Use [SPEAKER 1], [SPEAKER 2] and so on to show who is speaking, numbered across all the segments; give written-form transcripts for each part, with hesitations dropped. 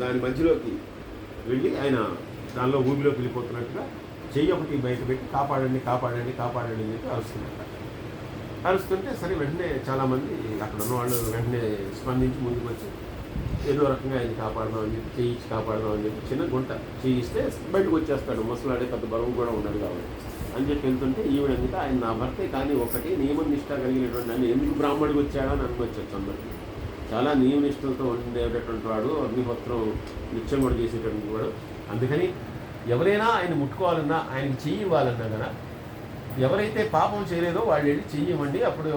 [SPEAKER 1] దాని మధ్యలోకి వెళ్ళి ఆయన దానిలో ఊబిలోకి వెళ్ళిపోతున్నట్టుగా చెయ్యి ఒకటి బయట పెట్టి కాపాడండి కాపాడండి కాపాడండి అని చెప్పి అరుస్తున్నట్ట. అరుస్తుంటే సరే వెంటనే చాలామంది అక్కడ ఉన్న వాళ్ళు వెంటనే స్పందించి ముందుకు వచ్చి ఏదో రకంగా ఆయన కాపాడదాం అని చెప్పి చేయించి కాపాడదాం అని చెప్పి చిన్న గుంట చేయిస్తే బయటకు వచ్చేస్తాడు. ముసలాడే పెద్ద బరువు కూడా ఉండదు కాబట్టి అని చెప్పి వెళ్తుంటే ఈవిడంతా ఆయన నా భర్తే కానీ ఒకటి నియమనిష్ట కలిగినటువంటి ఆయన ఎందుకు బ్రాహ్మడికి వచ్చాడా అని అనుకోవచ్చు అందరికీ. చాలా నియమనిష్టలతో ఉండేటటువంటి వాడు, అగ్నిహోత్రం నిత్యం కూడా చేసేటటువంటి వాడు. అందుకని ఎవరైనా ఆయన ముట్టుకోవాలన్నా ఆయనకి చెయ్యి ఇవ్వాలన్నా కదా ఎవరైతే పాపం చేయలేదో వాళ్ళు వెళ్ళి చెయ్యి ఇవ్వండి, అప్పుడు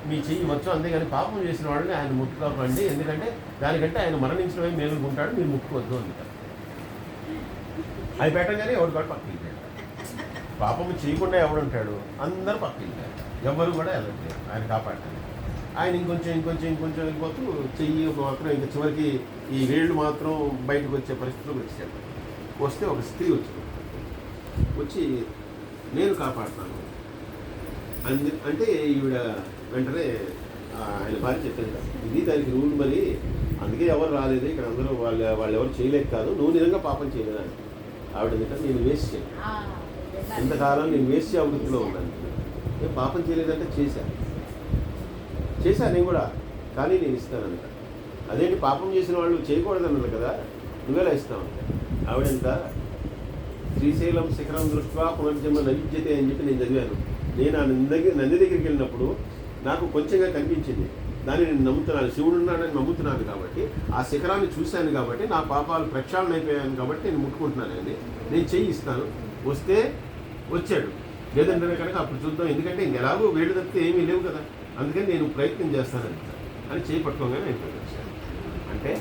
[SPEAKER 1] మీ చెయ్యి వచ్చు. అంతేగాని పాపం చేసిన వాళ్ళని ఆయన ముట్టుకోకండి, ఎందుకంటే దానికంటే ఆయన మరణించడమే మేలుకుంటాడు, మీరు ముట్టుకోవద్దు అందుకని. అది పెట్టగానే ఎవడు కూడా పక్కకి వెళ్ళాడు. పాపం చేయకుండా ఎవడుంటాడు, అందరూ పక్కకి వెళ్ళారు, ఎవరు కూడా వెళ్ళట్లేదు ఆయన కాపాడతాడు. ఆయన ఇంకొంచెం వెళ్ళిపోతూ చెయ్యి మాత్రం ఇంకా చివరికి ఈ వేళ్ళు మాత్రం బయటకు వచ్చే పరిస్థితిలో వచ్చాడు. వస్తే ఒక స్త్రీ వచ్చి నేను కాపాడుతాను అంటే ఈవిడ వెంటనే ఆయన భార్య చెప్పారు కదా, ఇది దానికి రూల్ మరి, అందుకే ఎవరు రాలేదు ఇక్కడ, అందరూ వాళ్ళు ఎవరు చేయలేక కాదు, నువ్వు నిజంగా పాపం చేయలేదని. ఆవిడ ఎందుకంటే నేను వేస్ట్ చేయను, ఇంతకాలం నేను వేస్ట్ అభివృద్ధిలో ఉన్నాను, నేను పాపం చేయలేదంటే చేశాను నేను కూడా, కానీ నేను ఇస్తానంట. అదేంటి పాపం చేసిన వాళ్ళు చేయకూడదన్నది కదా, నువ్వేలా ఇస్తావు అంటే ఆవిడంత శ్రీశైలం శిఖరం దృష్ట్యా పునర్జన్మ నవిద్యతే అని చెప్పి నేను చదివాను. నేను ఆ నంది దగ్గరికి వెళ్ళినప్పుడు నాకు కొంచెంగా కనిపించింది, దాన్ని నేను నమ్ముతున్నాను, శివుడు ఉన్నాడని నమ్ముతున్నాను కాబట్టి, ఆ శిఖరాన్ని చూశాను కాబట్టి, నా పాపాలు ప్రక్షాళన అయిపోయాను కాబట్టి నేను ముట్టుకుంటున్నానండి, నేను చెయ్యి ఇస్తాను, వస్తే వచ్చాడు, లేదంటే కనుక అప్పుడు చూద్దాం, ఎందుకంటే ఇంకెలాగో వేళ్ళు తప్పితే ఏమీ లేవు కదా, అందుకని నేను ప్రయత్నం చేస్తానంట అని చేయి పట్టుకోగానే నేను వచ్చాను. అంటే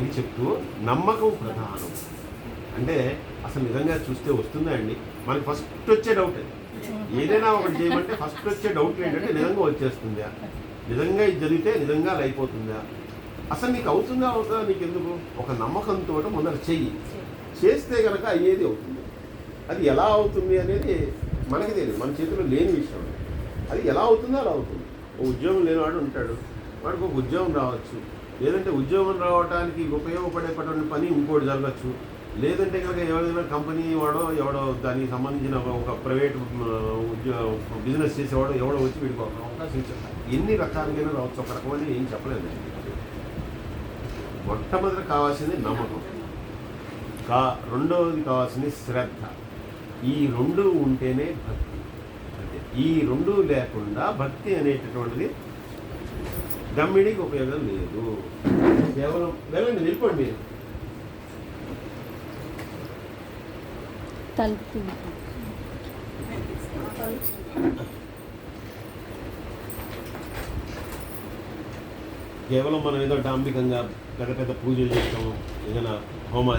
[SPEAKER 1] ఇది చెప్తూ నమ్మకం ప్రధానం. అంటే అసలు నిజంగా చూస్తే వస్తుందా అండి, మనకి ఫస్ట్ వచ్చే డౌట్ అది. ఏదైనా ఒకటి చేయమంటే ఫస్ట్ వచ్చే డౌట్ ఏంటంటే నిజంగా వచ్చేస్తుందా, నిజంగా ఇది జరిగితే నిజంగా అది అయిపోతుందా, అసలు నీకు అవుతుందా నీకు ఎందుకు ఒక నమ్మకంతో ముందర చెయ్యి చేస్తే కనుక అయ్యేది అవుతుంది. అది ఎలా అవుతుంది అనేది మనకి తెలియదు, మన చేతిలో లేని విషయం. అది ఎలా అవుతుందో అలా అవుతుంది. ఓ ఉద్యోగం లేనివాడు ఉంటాడు, వాడికి ఒక ఉద్యోగం రావచ్చు, లేదంటే ఉద్యోగం రావడానికి ఉపయోగపడేటువంటి పని ఇంకోటి జరగచ్చు, లేదంటే కనుక ఎవరైనా కంపెనీ ఎవడో దానికి సంబంధించిన ఒక ప్రైవేట్ బిజినెస్ చేసేవాడు ఎవడో వచ్చి వీడికి ఒక అవకాశం ఇచ్చారు. ఎన్ని రకాలుగా రావచ్చు, ఒక రకమైన ఏం చెప్పలేదు. మొట్టమొదటి కావాల్సింది నమ్మకం, రెండవది కావాల్సింది శ్రద్ధ. ఈ రెండు ఉంటేనే భక్తి. అంటే ఈ రెండు లేకుండా భక్తి అనేటటువంటిది గమ్మిడికి ఉపయోగం లేదు. కేవలం వెళ్ళండి, వెళ్ళిపోండి మీరు. కేవలం మనం ఏదో డాంబికంగా పెద్ద పెద్ద పూజలు చేస్తాము, ఏదైనా హోమాలు